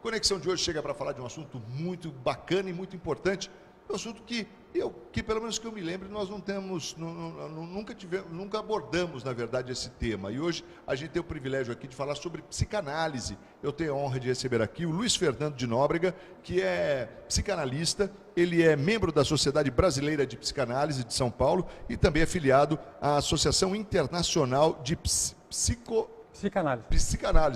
Conexão de hoje chega para falar de um assunto muito bacana e muito importante, um assunto que pelo menos que eu me lembre, nós não temos, nunca abordamos, na verdade, esse tema. E hoje a gente tem o privilégio aqui de falar sobre psicanálise. Eu tenho a honra de receber aqui o Luiz Fernando de Nóbrega, que é psicanalista, ele é membro da Sociedade Brasileira de Psicanálise de São Paulo e também é filiado à Associação Internacional de Psicanálise,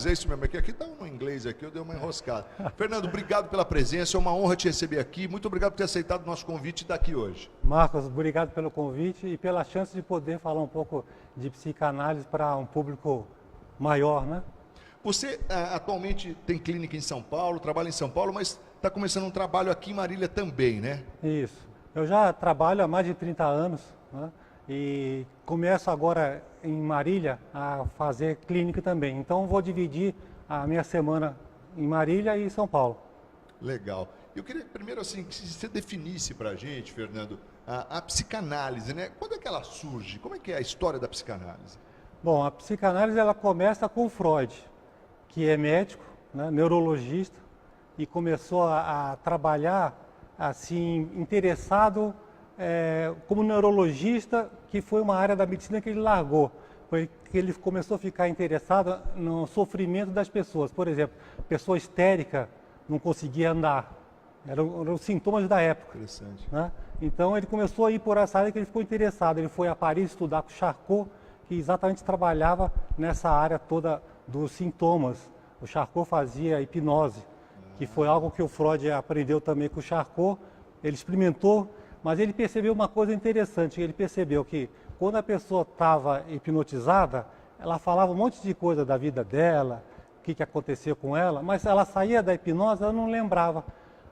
é isso mesmo. Aqui está no inglês, aqui eu dei uma enroscada. Fernando, obrigado pela presença, é uma honra te receber aqui. Muito obrigado por ter aceitado o nosso convite e estar aqui hoje. Marcos, obrigado pelo convite e pela chance de poder falar um pouco de psicanálise para um público maior, né? Você atualmente tem clínica em São Paulo, trabalha em São Paulo, mas está começando um trabalho aqui em Marília também, né? Isso. Eu já trabalho há mais de 30 anos, né? E começo agora em Marília a fazer clínica também. Então vou dividir a minha semana em Marília e São Paulo. Legal. Eu queria primeiro assim que você definisse para a gente, Fernando, a psicanálise, né? Quando é que ela surge? Como é que é a história da psicanálise? Bom, a psicanálise ela começa com Freud, que é médico, né, neurologista, e começou a trabalhar assim interessado como neurologista, que foi uma área da medicina que ele largou, porque ele começou a ficar interessado no sofrimento das pessoas. Por exemplo, pessoa histérica não conseguia andar, eram os sintomas da época. Interessante. Né? Então ele começou a ir por essa área que ele ficou interessado. Ele foi a Paris estudar com Charcot, que exatamente trabalhava nessa área toda dos sintomas. O Charcot fazia hipnose, que foi algo que o Freud aprendeu também com o Charcot. Ele experimentou, mas ele percebeu uma coisa interessante. Ele percebeu que quando a pessoa estava hipnotizada, ela falava um monte de coisa da vida dela, o que aconteceu com ela, mas ela saía da hipnose, ela não lembrava.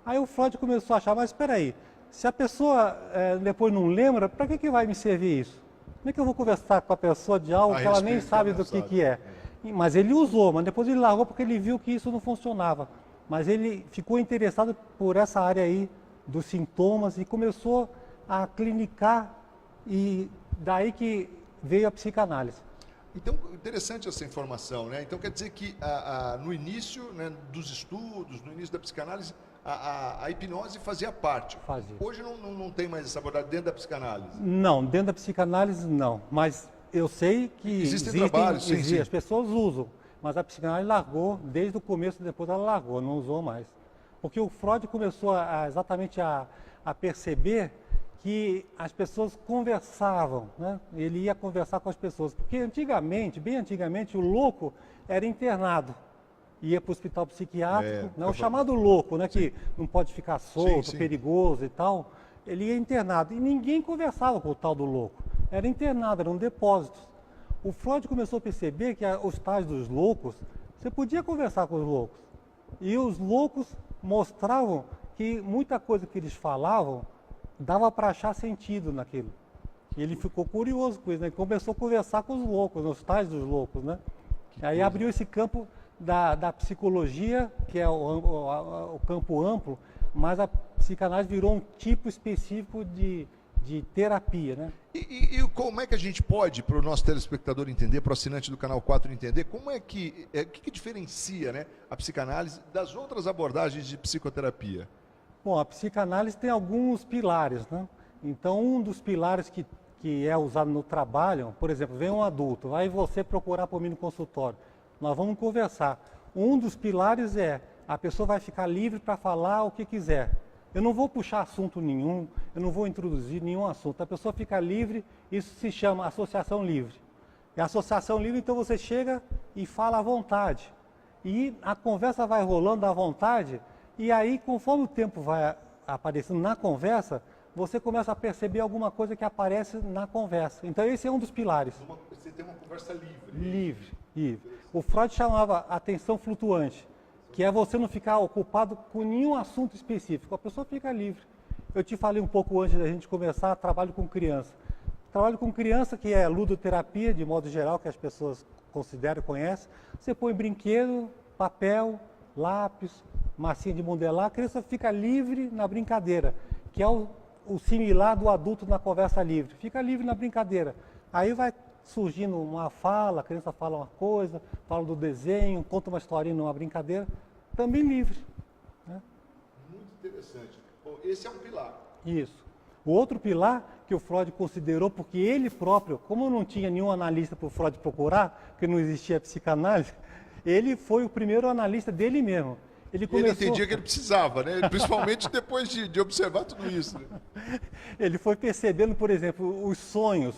Aí o Freud começou a achar, mas espera aí, se a pessoa depois não lembra, para que vai me servir isso? Como é que eu vou conversar com a pessoa de algo que ela nem sabe do que é? Mas ele usou, mas depois ele largou porque ele viu que isso não funcionava. Mas ele ficou interessado por essa área aí dos sintomas e começou a clinicar, e daí que veio a psicanálise. Então, interessante essa informação, né? Então quer dizer que no início, né, dos estudos, no início da psicanálise, a hipnose fazia parte. Fazia. Hoje não tem mais essa abordagem dentro da psicanálise? Não, dentro da psicanálise não, mas eu sei que existem trabalhos, sim. As pessoas usam, mas a psicanálise largou, desde o começo, depois ela largou, não usou mais. Porque o Freud começou exatamente a perceber que as pessoas conversavam, né? Ele ia conversar com as pessoas, porque antigamente, bem antigamente, o louco era internado, ia para o hospital psiquiátrico, né? O chamado louco, né? Que não pode ficar solto, perigoso e tal, ele ia internado, e ninguém conversava com o tal do louco, era internado, eram depósitos. O Freud começou a perceber que os tais dos loucos, você podia conversar com os loucos, e os loucos mostravam que muita coisa que eles falavam dava para achar sentido naquilo. E ele ficou curioso com isso, né? Começou a conversar com os loucos, os tais dos loucos, né? Aí abriu esse campo da psicologia, que é o campo amplo, mas a psicanálise virou um tipo específico de terapia, né? E como é que a gente pode, para o nosso telespectador entender, para o assinante do Canal 4 entender, como é que diferencia, né, a psicanálise das outras abordagens de psicoterapia? Bom, a psicanálise tem alguns pilares, né? Então, um dos pilares que é usado no trabalho, por exemplo, vem um adulto, vai você procurar por mim no consultório, nós vamos conversar. Um dos pilares é, a pessoa vai ficar livre para falar o que quiser. Eu não vou puxar assunto nenhum, eu não vou introduzir nenhum assunto. A pessoa fica livre, isso se chama associação livre. E a associação livre, então você chega e fala à vontade. E a conversa vai rolando à vontade, e aí, conforme o tempo vai aparecendo na conversa, você começa a perceber alguma coisa que aparece na conversa. Então esse é um dos pilares. Você tem uma conversa livre. Livre. O Freud chamava atenção flutuante, que é você não ficar ocupado com nenhum assunto específico. A pessoa fica livre. Eu te falei um pouco antes da gente começar, trabalho com criança. Trabalho com criança, que é ludoterapia, de modo geral, que as pessoas consideram e conhecem. Você põe brinquedo, papel, lápis, massinha de modelar, a criança fica livre na brincadeira, que é o similar do adulto na conversa livre. Fica livre na brincadeira. Aí vai surgindo uma fala, a criança fala uma coisa, fala do desenho, conta uma historinha numa brincadeira, também livre. interessante. Bom, esse é um pilar. Isso. O outro pilar que o Freud considerou, porque ele próprio, como não tinha nenhum analista para o Freud procurar, porque não existia psicanálise, ele foi o primeiro analista dele mesmo. Ele entendia que ele precisava, né? Principalmente depois de observar tudo isso. Né? Ele foi percebendo, por exemplo, os sonhos.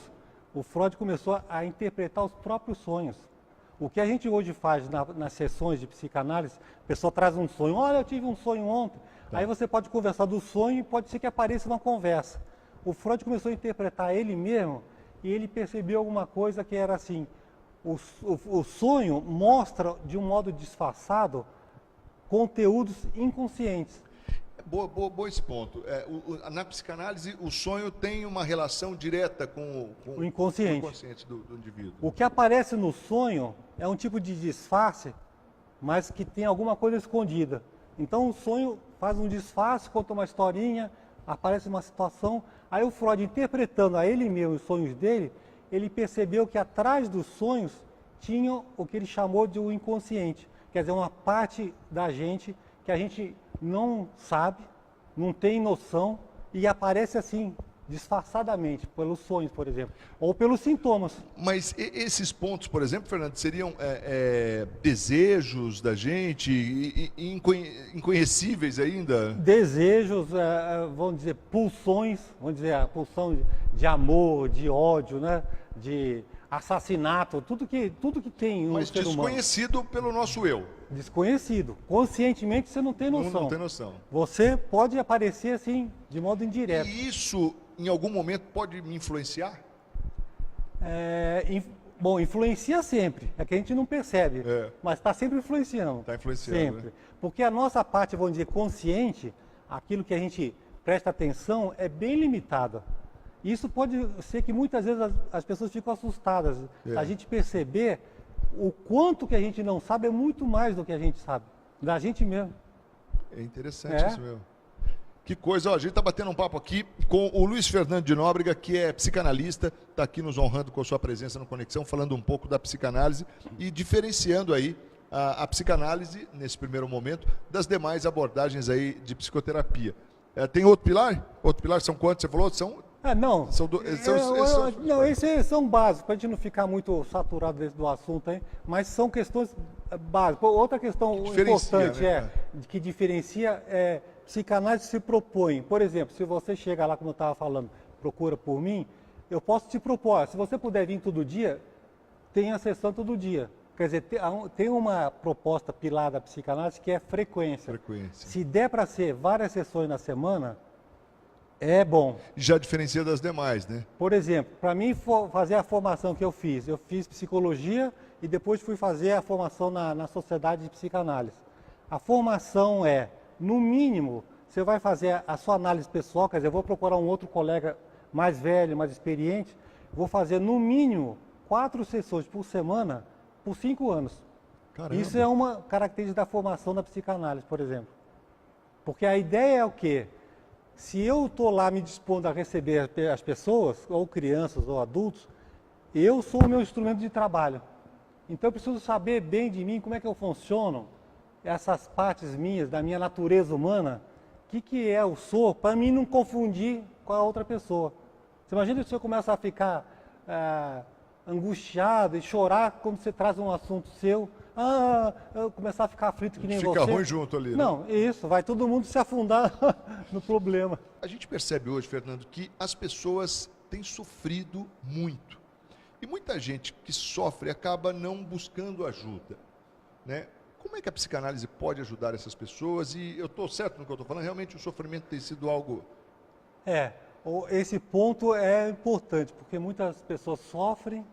O Freud começou a interpretar os próprios sonhos. O que a gente hoje faz nas sessões de psicanálise, a pessoa traz um sonho. Olha, eu tive um sonho ontem. Tá. Aí você pode conversar do sonho e pode ser que apareça uma conversa. O Freud começou a interpretar ele mesmo e ele percebeu alguma coisa que era assim. O sonho mostra, de um modo disfarçado, conteúdos inconscientes. Boa esse ponto. Na psicanálise, o sonho tem uma relação direta com o inconsciente, do indivíduo. O que aparece no sonho é um tipo de disfarce, mas que tem alguma coisa escondida. Então o sonho faz um disfarce, conta uma historinha, aparece uma situação. Aí o Freud, interpretando a ele mesmo os sonhos dele, ele percebeu que atrás dos sonhos tinha o que ele chamou de o inconsciente. Quer dizer, uma parte da gente que a gente não sabe, não tem noção e aparece assim, disfarçadamente, pelos sonhos, por exemplo, ou pelos sintomas. Mas esses pontos, por exemplo, Fernando, seriam desejos da gente, inconhecíveis ainda? Desejos, vamos dizer, pulsões, vamos dizer, a pulsão de amor, de ódio, né? De assassinato, tudo que tem no ser humano. Mas desconhecido pelo nosso eu. Desconhecido. Conscientemente você não tem noção. Não tem noção. Você pode aparecer assim, de modo indireto. E isso, em algum momento, pode me influenciar? Bom, influencia sempre. É que a gente não percebe, mas está sempre influenciando. Está influenciando. Sempre. Né? Porque a nossa parte, vamos dizer, consciente, aquilo que a gente presta atenção, é bem limitada. Isso pode ser que muitas vezes as pessoas ficam assustadas. A gente perceber o quanto que a gente não sabe é muito mais do que a gente sabe, da gente mesmo. É interessante isso mesmo. Que coisa, ó, a gente está batendo um papo aqui com o Luiz Fernando de Nóbrega, que é psicanalista, está aqui nos honrando com a sua presença no Conexão, falando um pouco da psicanálise e diferenciando aí a psicanálise, nesse primeiro momento, das demais abordagens aí de psicoterapia. Tem outro pilar? Outro pilar são quantos? Você falou? Não. Não, esses são básicos, para a gente não ficar muito saturado do assunto aí, mas são questões básicas. Outra questão importante que diferencia psicanálise se propõe. Por exemplo, se você chega lá, como eu estava falando, procura por mim, eu posso te propor, se você puder vir todo dia, tem a sessão todo dia. Quer dizer, tem uma proposta pilar da psicanálise que é frequência. Se der para ser várias sessões na semana, é bom. Já diferencia das demais, né? Por exemplo, para mim fazer a formação que eu fiz psicologia e depois fui fazer a formação na Sociedade de Psicanálise. A formação no mínimo, você vai fazer a sua análise pessoal, quer dizer, eu vou procurar um outro colega mais velho, mais experiente, vou fazer no mínimo 4 sessões por semana por 5 anos. Caramba. Isso é uma característica da formação da psicanálise, por exemplo. Porque a ideia é o quê? Se eu estou lá me dispondo a receber as pessoas, ou crianças ou adultos, eu sou o meu instrumento de trabalho. Então eu preciso saber bem de mim, como é que eu funciono, essas partes minhas, da minha natureza humana, o que eu sou, para mim não confundir com a outra pessoa. Você imagina se eu começar a ficar angustiado e chorar quando você traz um assunto seu, eu começar a ficar aflito que nem você. Fica ruim junto ali, né? Não, isso, vai todo mundo se afundar no problema. A gente percebe hoje, Fernando, que as pessoas têm sofrido muito. E muita gente que sofre acaba não buscando ajuda, né? Como é que a psicanálise pode ajudar essas pessoas? E eu estou certo no que eu estou falando, realmente o sofrimento tem sido algo... Esse ponto é importante, porque muitas pessoas sofrem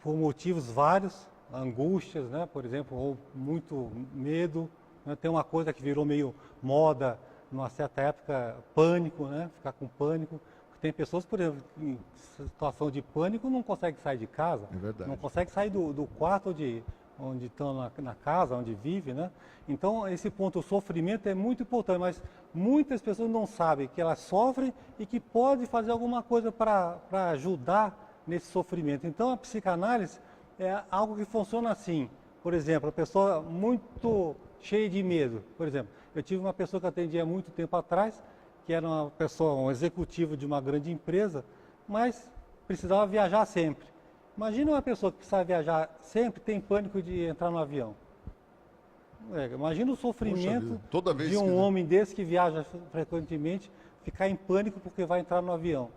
por motivos vários, angústias, né, por exemplo, ou muito medo, né? Tem uma coisa que virou meio moda, numa certa época, pânico, né, ficar com pânico. Tem pessoas, por exemplo, em situação de pânico não conseguem sair de casa, não conseguem sair do quarto onde estão na casa, onde vivem, né? Então, esse ponto, o sofrimento é muito importante, mas muitas pessoas não sabem que elas sofrem e que pode fazer alguma coisa para ajudar nesse sofrimento. Então, a psicanálise é algo que funciona assim. Por exemplo, a pessoa muito cheio de medo. Por exemplo, eu tive uma pessoa que eu atendia há muito tempo atrás, que era uma pessoa, um executivo de uma grande empresa, mas precisava viajar sempre. Imagina uma pessoa que precisava viajar sempre, tem pânico de entrar no avião. Imagina o sofrimento toda vez de um homem desse que viaja frequentemente, ficar em pânico porque vai entrar no avião.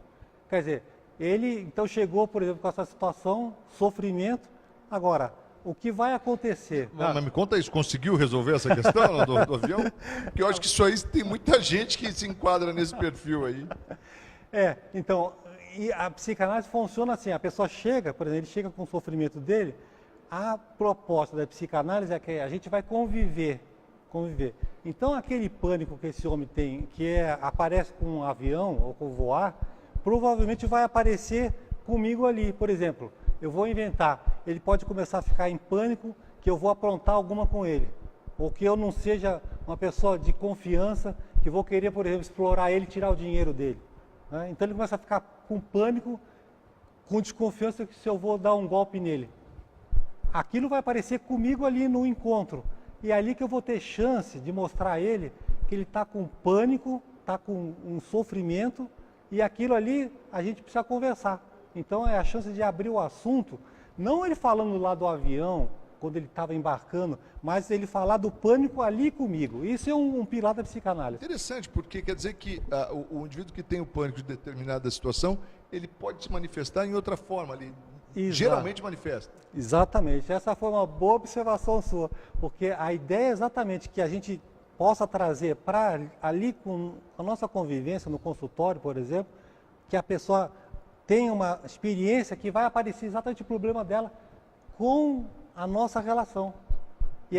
Quer dizer, ele então chegou, por exemplo, com essa situação, sofrimento. Agora, o que vai acontecer? Não, mas me conta isso, conseguiu resolver essa questão do avião? Porque eu acho que isso aí tem muita gente que se enquadra nesse perfil aí. Então, e a psicanálise funciona assim, a pessoa chega, por exemplo, ele chega com o sofrimento dele, a proposta da psicanálise é que a gente vai conviver. Então, aquele pânico que esse homem tem, aparece com um avião ou com voar, provavelmente vai aparecer comigo ali. Por exemplo, eu vou inventar, ele pode começar a ficar em pânico que eu vou aprontar alguma com ele, ou que eu não seja uma pessoa de confiança, que vou querer, por exemplo, explorar ele e tirar o dinheiro dele. Né? Então ele começa a ficar com pânico, com desconfiança que se eu vou dar um golpe nele. Aquilo vai aparecer comigo ali no encontro. E é ali que eu vou ter chance de mostrar a ele que ele está com pânico, está com um sofrimento, e aquilo ali a gente precisa conversar. Então é a chance de abrir o assunto, não ele falando lá do avião, quando ele estava embarcando, mas ele falar do pânico ali comigo. Isso é um pilar da psicanálise. Interessante, porque quer dizer que o indivíduo que tem o pânico de determinada situação, ele pode se manifestar em outra forma ali. Geralmente manifesta. Exatamente. Essa foi uma boa observação sua, porque a ideia é exatamente que a gente possa trazer para ali com a nossa convivência no consultório, por exemplo, que a pessoa tenha uma experiência que vai aparecer exatamente o problema dela com a nossa relação. E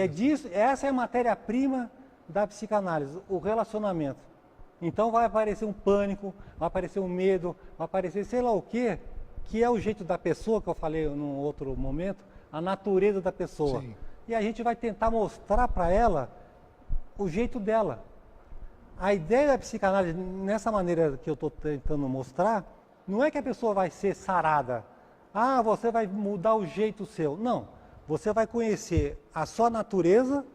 essa é a matéria-prima da psicanálise, o relacionamento. Então vai aparecer um pânico, vai aparecer um medo, vai aparecer sei lá o quê, que é o jeito da pessoa, que eu falei num outro momento, a natureza da pessoa. Sim. E a gente vai tentar mostrar para ela o jeito dela. A ideia da psicanálise, nessa maneira que eu estou tentando mostrar, não é que a pessoa vai ser sarada. Ah, você vai mudar o jeito seu. Não. Você vai conhecer a sua natureza,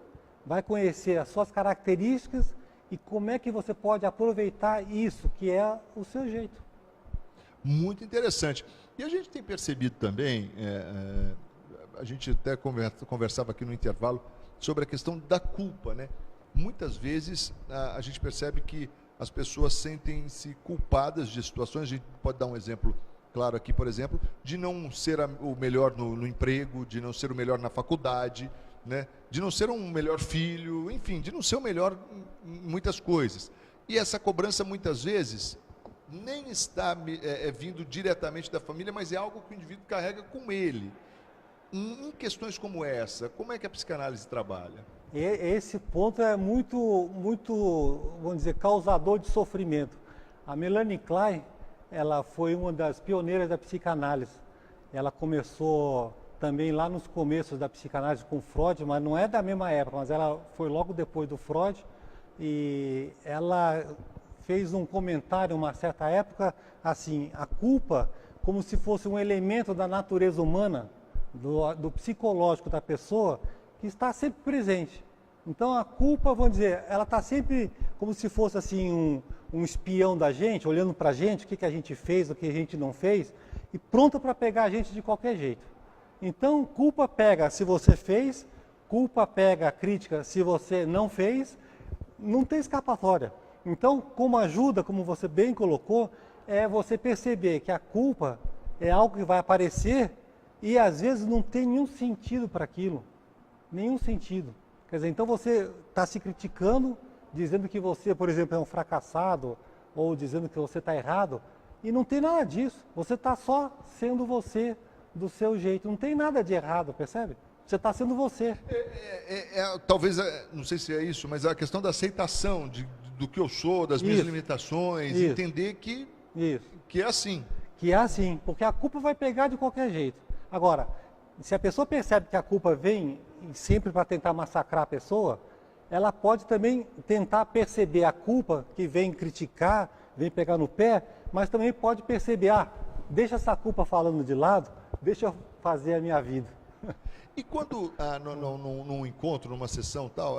vai conhecer as suas características e como é que você pode aproveitar isso, que é o seu jeito. Muito interessante. E a gente tem percebido também, a gente até conversava aqui no intervalo, sobre a questão da culpa, né? Muitas vezes a gente percebe que as pessoas sentem-se culpadas de situações. A gente pode dar um exemplo claro aqui, por exemplo, de não ser o melhor no emprego, de não ser o melhor na faculdade, né? De não ser um melhor filho, enfim, de não ser o melhor em muitas coisas. E essa cobrança muitas vezes nem está vindo diretamente da família, mas é algo que o indivíduo carrega com ele. Em questões como essa, como é que a psicanálise trabalha? Esse ponto é muito, vamos dizer, causador de sofrimento. A Melanie Klein, ela foi uma das pioneiras da psicanálise. Ela começou também lá nos começos da psicanálise com Freud, mas não é da mesma época, mas ela foi logo depois do Freud. E ela fez um comentário, uma certa época, assim, a culpa como se fosse um elemento da natureza humana, do psicológico da pessoa, que está sempre presente. Então a culpa, vamos dizer, ela está sempre como se fosse assim um espião da gente, olhando para a gente, o que a gente fez, o que a gente não fez, e pronta para pegar a gente de qualquer jeito. Então culpa pega se você fez, culpa pega a crítica se você não fez, não tem escapatória. Então, como ajuda, como você bem colocou, é você perceber que a culpa é algo que vai aparecer e às vezes não tem nenhum sentido para aquilo. Nenhum sentido. Quer dizer, então você está se criticando, dizendo que você, por exemplo, é um fracassado, ou dizendo que você está errado, e não tem nada disso. Você está só sendo você, do seu jeito. Não tem nada de errado, percebe? Você está sendo você. Talvez, não sei se é isso, mas a questão da aceitação do que eu sou, das minhas limitações, entender que é assim. Que é assim, porque a culpa vai pegar de qualquer jeito. Agora, se a pessoa percebe que a culpa vem sempre para tentar massacrar a pessoa, ela pode também tentar perceber a culpa que vem criticar, vem pegar no pé, mas também pode perceber, deixa essa culpa falando de lado, deixa eu fazer a minha vida. E quando, num encontro, numa sessão tal,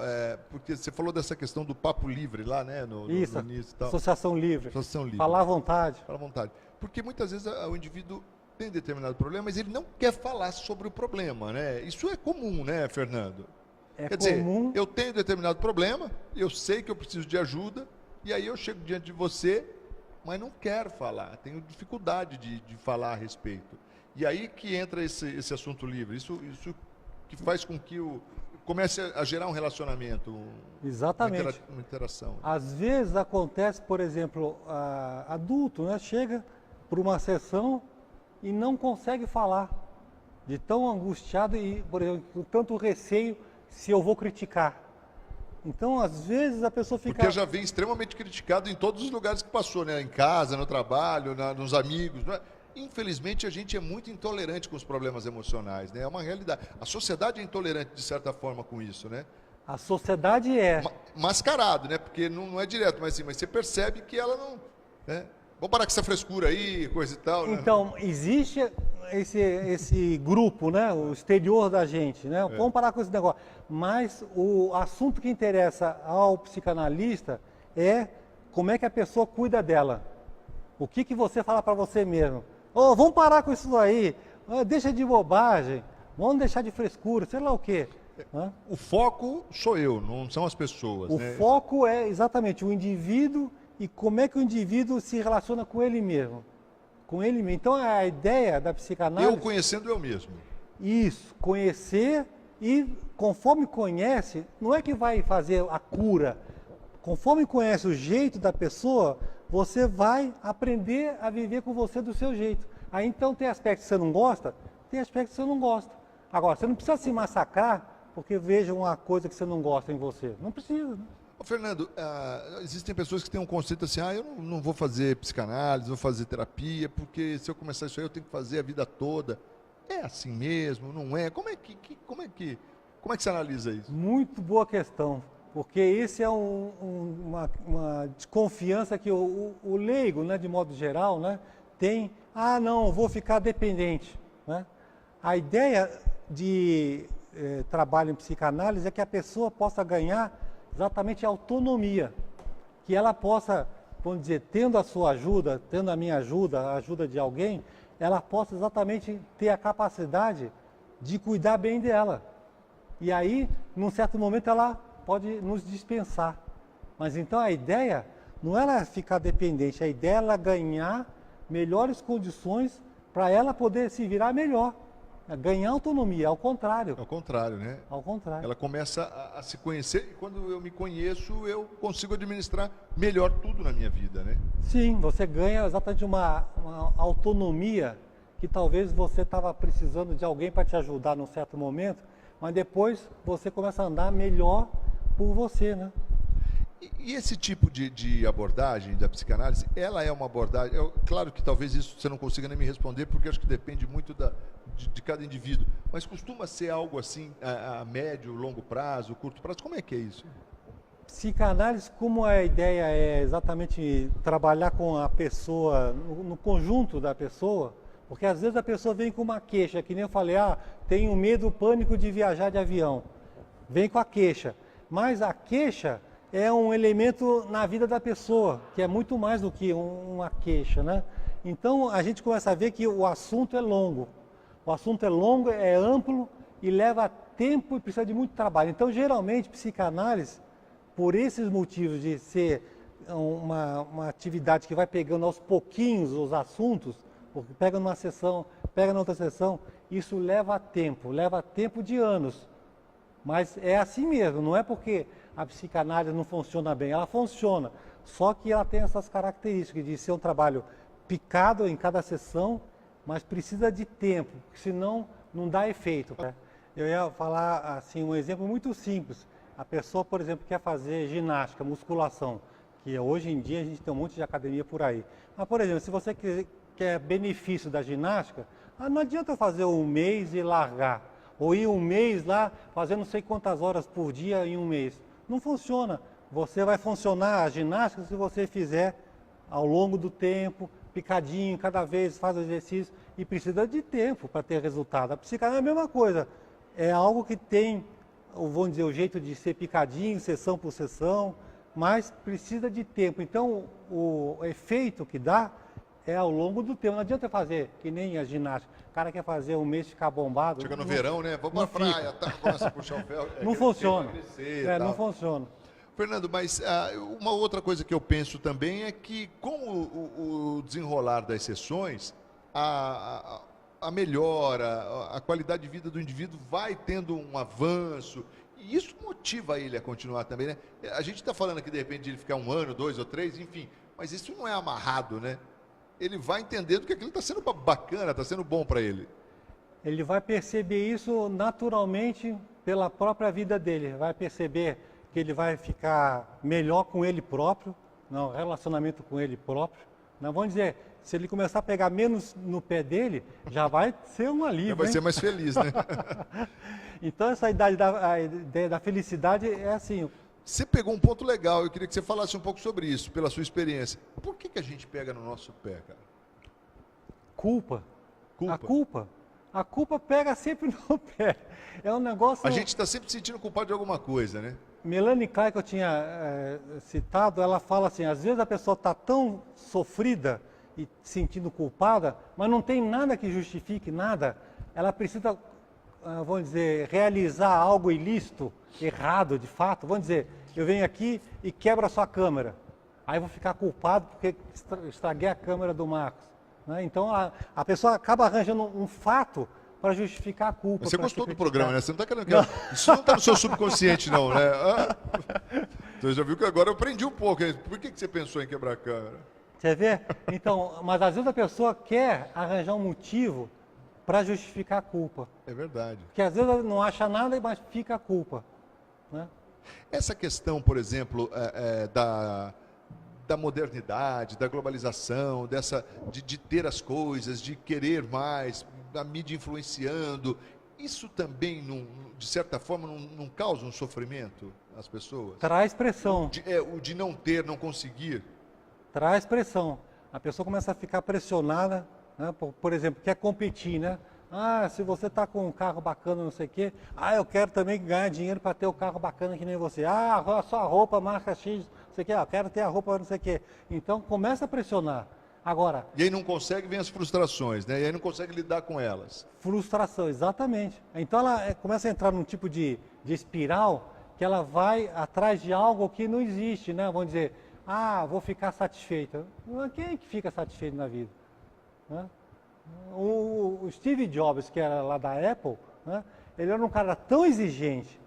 porque você falou dessa questão do papo livre lá, né? Isso, no início e tal. associação livre. Associação livre. Falar à vontade. Falar à vontade. Porque muitas vezes o indivíduo tem determinado problema, mas ele não quer falar sobre o problema, né? Isso é comum, né, Fernando? É Quer comum. dizer, eu tenho determinado problema, eu sei que eu preciso de ajuda, e aí eu chego diante de você, mas não quero falar, tenho dificuldade de falar a respeito. E aí que entra esse assunto livre, isso que faz com que comece a gerar um relacionamento, Exatamente. uma interação. Às vezes acontece, por exemplo, adulto, né, chega para uma sessão e não consegue falar, de tão angustiado e, por exemplo, com tanto receio se eu vou criticar. Então, às vezes, a pessoa fica... Porque já vem extremamente criticado em todos os lugares que passou, né? Em casa, no trabalho, nos amigos. Né? Infelizmente, a gente é muito intolerante com os problemas emocionais, né? É uma realidade. A sociedade é intolerante, de certa forma, com isso, né? A sociedade é... Mascarado, né? Porque não é direto, mas, assim, mas você percebe que ela não... Né? Vamos parar com essa frescura aí, coisa e tal, né? Então, existe esse grupo, né? O exterior da gente, né? Vamos parar com esse negócio. Mas o assunto que interessa ao psicanalista é como é que a pessoa cuida dela. O que você fala para você mesmo. Oh, vamos parar com isso aí. Oh, deixa de bobagem. Vamos deixar de frescura, sei lá o quê. O foco sou eu, não são as pessoas. O foco é exatamente o indivíduo e como é que o indivíduo se relaciona com ele mesmo. Com ele mesmo. Então, a ideia da psicanálise... Eu conhecendo eu mesmo. Isso, conhecer e conforme conhece, não é que vai fazer a cura. Conforme conhece o jeito da pessoa, você vai aprender a viver com você do seu jeito. Aí, então, tem aspectos que você não gosta, tem aspectos que você não gosta. Agora, você não precisa se massacrar porque veja uma coisa que você não gosta em você. Não precisa, né? Ô, Fernando, existem pessoas que têm um conceito assim, eu não vou fazer psicanálise, vou fazer terapia, porque se eu começar isso aí eu tenho que fazer a vida toda. É assim mesmo, não é? Como é que você analisa isso? Muito boa questão, porque esse é uma desconfiança que o leigo, né, de modo geral, né, tem. Não, vou ficar dependente. Né? A ideia de trabalho em psicanálise é que a pessoa possa ganhar exatamente a autonomia, que ela possa, vamos dizer, tendo a sua ajuda, tendo a minha ajuda, a ajuda de alguém, ela possa exatamente ter a capacidade de cuidar bem dela. E aí, num certo momento, ela pode nos dispensar. Mas então a ideia não é ela ficar dependente, a ideia é ela ganhar melhores condições para ela poder se virar melhor. Ganhar autonomia, ao contrário. Ao contrário, né? Ao contrário. Ela começa a se conhecer e quando eu me conheço, eu consigo administrar melhor tudo na minha vida, né? Sim, você ganha exatamente uma autonomia que talvez você estava precisando de alguém para te ajudar num certo momento, mas depois você começa a andar melhor por você, né? E esse tipo de abordagem da psicanálise, ela é uma abordagem... claro que talvez isso você não consiga nem me responder, porque acho que depende muito de cada indivíduo. Mas costuma ser algo assim, a médio, longo prazo, curto prazo? Como é que é isso? Psicanálise, como a ideia é exatamente trabalhar com a pessoa, no conjunto da pessoa, porque às vezes a pessoa vem com uma queixa, que nem eu falei, tenho medo, pânico de viajar de avião. Vem com a queixa. Mas a queixa é um elemento na vida da pessoa, que é muito mais do que uma queixa, né? Então a gente começa a ver que o assunto é longo. O assunto é longo, é amplo e leva tempo e precisa de muito trabalho. Então, geralmente, psicanálise, por esses motivos de ser uma atividade que vai pegando aos pouquinhos os assuntos, pega numa sessão, pega na outra sessão, isso leva tempo de anos. Mas é assim mesmo, não é porque a psicanálise não funciona bem, ela funciona, só que ela tem essas características de ser um trabalho picado em cada sessão, mas precisa de tempo, senão não dá efeito. Eu ia falar assim, um exemplo muito simples. A pessoa, por exemplo, quer fazer ginástica, musculação, que hoje em dia a gente tem um monte de academia por aí. Mas, por exemplo, se você quer benefício da ginástica, não adianta eu fazer um mês e largar. Ou ir um mês lá, fazer não sei quantas horas por dia em um mês. Não funciona. Você vai funcionar a ginástica se você fizer ao longo do tempo, picadinho, cada vez faz o exercício e precisa de tempo para ter resultado. A psicanálise é a mesma coisa, é algo que tem, vamos dizer, o jeito de ser picadinho, sessão por sessão, mas precisa de tempo. Então, o efeito que dá é ao longo do tempo. Não adianta fazer que nem a ginástica. O cara quer fazer um mês ficar bombado. Chega no verão, né? Vamos pra praia, tá? Começa a puxar o ferro. Não funciona. Não Tal. funciona. Fernando, mas uma outra coisa que eu penso também é que com o desenrolar das sessões, a melhora, a qualidade de vida do indivíduo vai tendo um avanço. E isso motiva ele a continuar também, né? A gente está falando aqui, de repente, de ele ficar 1 ano, 2 ou 3, enfim. Mas isso não é amarrado, né? Ele vai entendendo que aquilo está sendo bacana, está sendo bom para ele. Ele vai perceber isso naturalmente pela própria vida dele. Vai perceber que ele vai ficar melhor com ele próprio, no relacionamento com ele próprio. Não, vamos dizer, se ele começar a pegar menos no pé dele, já vai ser um alívio. Já vai ser mais feliz, né? Então, essa ideia da felicidade é assim. Você pegou um ponto legal, eu queria que você falasse um pouco sobre isso, pela sua experiência. Por que a gente pega no nosso pé, cara? Culpa. A culpa pega sempre no pé. É um negócio... A gente está sempre se sentindo culpado de alguma coisa, né? Melanie Klein, que eu tinha citado, ela fala assim, às vezes a pessoa está tão sofrida e sentindo culpada, mas não tem nada que justifique nada. Ela precisa, vamos dizer, realizar algo ilícito, errado de fato. Vamos dizer, eu venho aqui e quebro a sua câmera. Aí eu vou ficar culpado porque estraguei a câmera do Marcos. Né? Então a pessoa acaba arranjando um fato para justificar a culpa. Mas você gostou do programa, né? Você não está querendo... Isso não está no seu subconsciente, não, né? Você já viu que agora eu aprendi um pouco. Por que você pensou em quebrar a câmera? Você vê? Então, mas às vezes a pessoa quer arranjar um motivo para justificar a culpa. É verdade. Porque às vezes não acha nada, mas fica a culpa. Né? Essa questão, por exemplo, da modernidade, da globalização, de ter as coisas, de querer mais, a mídia influenciando, isso também, de certa forma, não causa um sofrimento às pessoas? Traz pressão. O de não ter, não conseguir. Traz pressão. A pessoa começa a ficar pressionada, né? Por exemplo, quer competir, né? Se você está com um carro bacana, não sei o quê, eu quero também ganhar dinheiro para ter o carro bacana que nem você. Só a roupa, marca X, não sei o quê, quero ter a roupa, não sei o quê. Então, começa a pressionar. Agora... E aí não consegue, vem as frustrações, né? E aí não consegue lidar com elas. Frustração, exatamente. Então, ela começa a entrar num tipo de espiral que ela vai atrás de algo que não existe, né? Vamos dizer, vou ficar satisfeita. Quem é que fica satisfeito na vida? Né? O Steve Jobs, que era lá da Apple, né? Ele era um cara tão exigente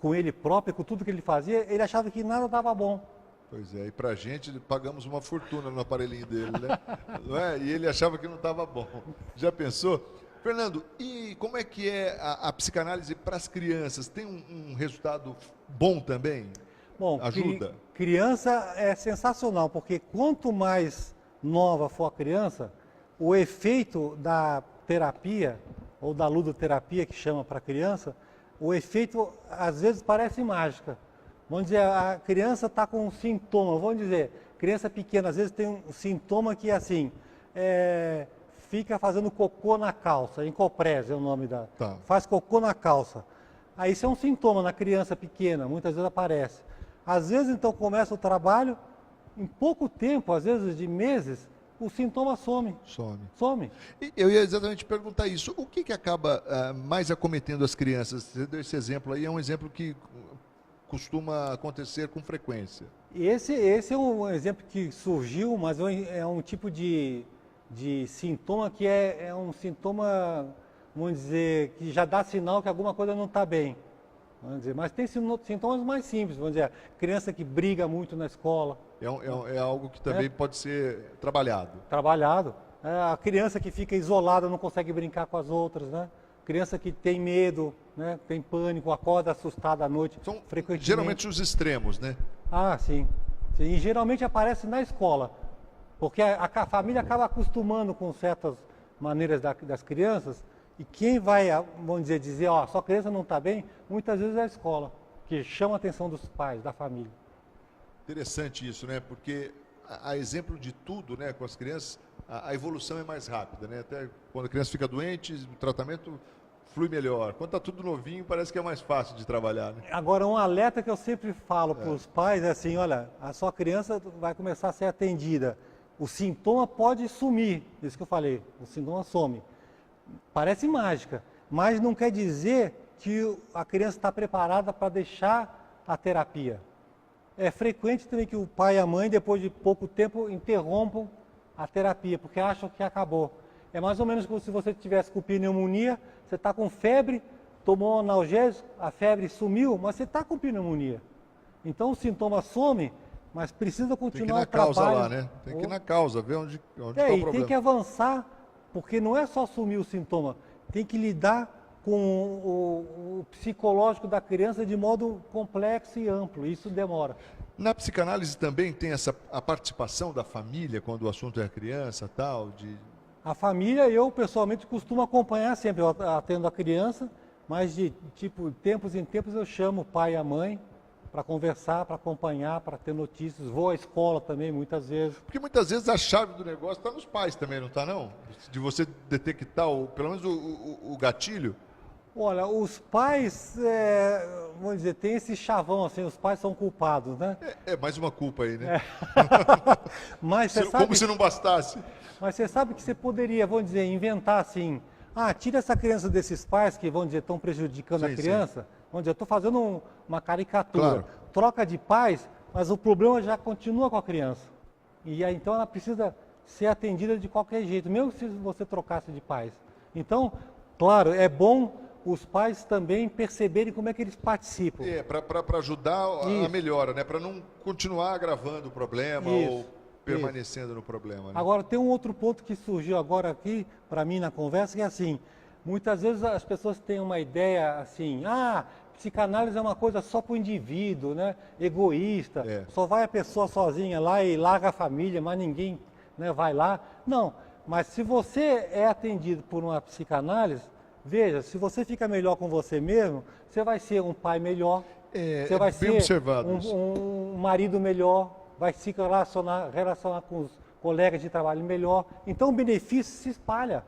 com ele próprio, com tudo que ele fazia, ele achava que nada dava bom. Pois é, e pra gente pagamos uma fortuna no aparelhinho dele, né? Não é? E ele achava que não estava bom. Já pensou? Fernando, e como é que é a psicanálise para as crianças? Tem um resultado bom também? Bom, ajuda? Criança é sensacional, porque quanto mais nova for a criança, o efeito da terapia, ou da ludoterapia que chama para a criança, o efeito às vezes parece mágica. Vamos dizer, a criança está com um sintoma, vamos dizer, criança pequena às vezes tem um sintoma que é assim, fica fazendo cocô na calça, encoprese é o nome da... Tá. Faz cocô na calça. Aí isso é um sintoma na criança pequena, muitas vezes aparece. Às vezes então começa o trabalho, em pouco tempo, às vezes de meses, o sintoma some. Some. E eu ia exatamente perguntar isso. O que acaba mais acometendo as crianças? Você deu esse exemplo aí, é um exemplo que costuma acontecer com frequência. Esse é um exemplo que surgiu, mas é um tipo de sintoma que é um sintoma, vamos dizer, que já dá sinal que alguma coisa não está bem. Vamos dizer, mas tem sintomas mais simples, vamos dizer, criança que briga muito na escola. É algo que também pode ser trabalhado. Trabalhado. A criança que fica isolada, não consegue brincar com as outras, né? Criança que tem medo, né? Tem pânico, acorda assustada à noite. São frequentemente. Geralmente os extremos, né? Sim. E geralmente aparece na escola, porque a família acaba acostumando com certas maneiras das crianças, e quem vai, vamos dizer, sua criança não está bem, muitas vezes é a escola, que chama a atenção dos pais, da família. Interessante isso, né? Porque a exemplo de tudo, né, com as crianças, a evolução é mais rápida, né? Até quando a criança fica doente, o tratamento flui melhor. Quando está tudo novinho, parece que é mais fácil de trabalhar, né? Agora, um alerta que eu sempre falo para os pais é assim, olha, a sua criança vai começar a ser atendida. O sintoma pode sumir, isso que eu falei, o sintoma some. Parece mágica, mas não quer dizer que a criança está preparada para deixar a terapia. É frequente também que o pai e a mãe, depois de pouco tempo, interrompam a terapia, porque acham que acabou. É mais ou menos como se você tivesse com pneumonia, você está com febre, tomou um analgésico, a febre sumiu, mas você está com pneumonia. Então o sintoma some, mas precisa continuar o trabalho. Tem que ir na causa lá, né? Tem que ir na causa, ver onde está o problema. Tem que avançar, porque não é só sumir o sintoma, tem que lidar com o psicológico da criança de modo complexo e amplo, isso demora. Na psicanálise também tem a participação da família, quando o assunto é a criança, tal, A família, eu pessoalmente costumo acompanhar sempre, eu atendo a criança, mas de tempos em tempos eu chamo o pai e a mãe para conversar, para acompanhar, para ter notícias. Vou à escola também, muitas vezes. Porque muitas vezes a chave do negócio está nos pais também, não está não? De você detectar, pelo menos o gatilho. Olha, os pais, vamos dizer, tem esse chavão assim, os pais são culpados, né? É mais uma culpa aí, né? Mas você sabe, como se não bastasse. Mas você sabe que você poderia, vamos dizer, inventar assim, tira essa criança desses pais que, vamos dizer, estão prejudicando a criança. Sim. Vamos dizer, eu estou fazendo uma caricatura. Claro. Troca de pais, mas o problema já continua com a criança. E aí, então ela precisa ser atendida de qualquer jeito, mesmo se você trocasse de pais. Então, claro, é bom os pais também perceberem como é que eles participam. Para ajudar a melhora, né? Para não continuar agravando o problema ou permanecendo no problema. Né? Agora, tem um outro ponto que surgiu agora aqui, para mim, na conversa, que é assim, muitas vezes as pessoas têm uma ideia assim, psicanálise é uma coisa só para o indivíduo, né? Egoísta, só vai a pessoa sozinha lá e larga a família, mas ninguém, né, vai lá. Não, mas se você é atendido por uma psicanálise, veja, se você fica melhor com você mesmo, você vai ser um pai melhor, você vai ser um marido melhor, vai se relacionar com os colegas de trabalho melhor. Então o benefício se espalha.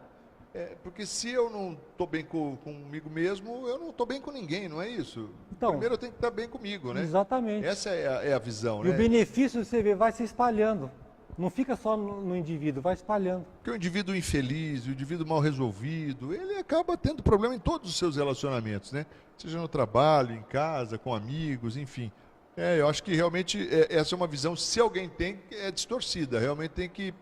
Porque se eu não estou bem comigo mesmo, eu não estou bem com ninguém, não é isso? Então, primeiro eu tenho que estar bem comigo, né? Exatamente. Essa é a visão, né? E o benefício, você vê, vai se espalhando. Não fica só no indivíduo, vai espalhando. Porque o indivíduo infeliz, o indivíduo mal resolvido, ele acaba tendo problema em todos os seus relacionamentos, né? Seja no trabalho, em casa, com amigos, enfim. Eu acho que realmente essa é uma visão, se alguém tem, é distorcida. Realmente tem que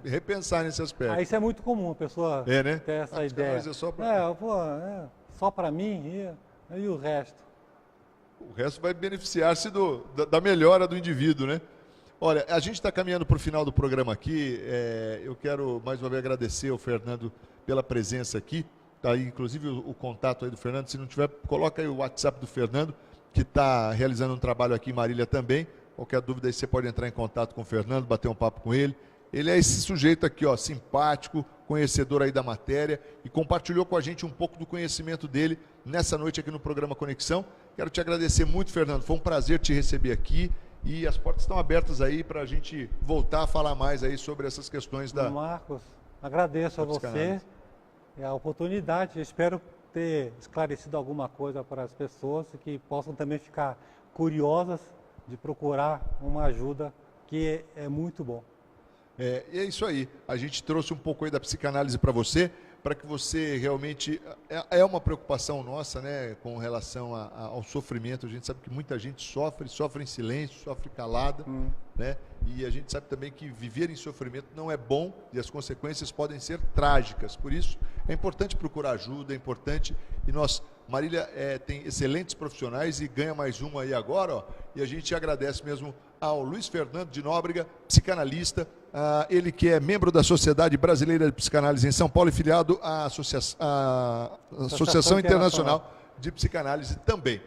repensar nesse aspecto. Isso é muito comum, a pessoa né? ter essa ideia. É só para mim e o resto. O resto vai beneficiar-se da melhora do indivíduo, né? Olha, a gente está caminhando para o final do programa aqui. Eu quero mais uma vez agradecer ao Fernando pela presença aqui. Tá aí, inclusive, o contato aí do Fernando. Se não tiver, coloca aí o WhatsApp do Fernando, que está realizando um trabalho aqui em Marília também. Qualquer dúvida aí você pode entrar em contato com o Fernando, bater um papo com ele. Ele é esse sujeito aqui, ó, simpático, conhecedor aí da matéria e compartilhou com a gente um pouco do conhecimento dele nessa noite aqui no programa Conexão. Quero te agradecer muito, Fernando. Foi um prazer te receber aqui. E as portas estão abertas aí para a gente voltar a falar mais aí sobre essas questões da... Marcos, agradeço a você a oportunidade. Eu espero ter esclarecido alguma coisa para as pessoas que possam também ficar curiosas de procurar uma ajuda, que é muito bom. E é isso aí. A gente trouxe um pouco aí da psicanálise para você, para que você realmente... É uma preocupação nossa, né, com relação ao sofrimento. A gente sabe que muita gente sofre em silêncio, sofre calada, né? E a gente sabe também que viver em sofrimento não é bom e as consequências podem ser trágicas. Por isso, é importante procurar ajuda, é importante... E nós, Marília, tem excelentes profissionais e ganha mais uma aí agora, ó, e a gente agradece mesmo ao Luiz Fernando de Nóbrega, psicanalista, ele que é membro da Sociedade Brasileira de Psicanálise em São Paulo e filiado à Associação Internacional de Psicanálise também.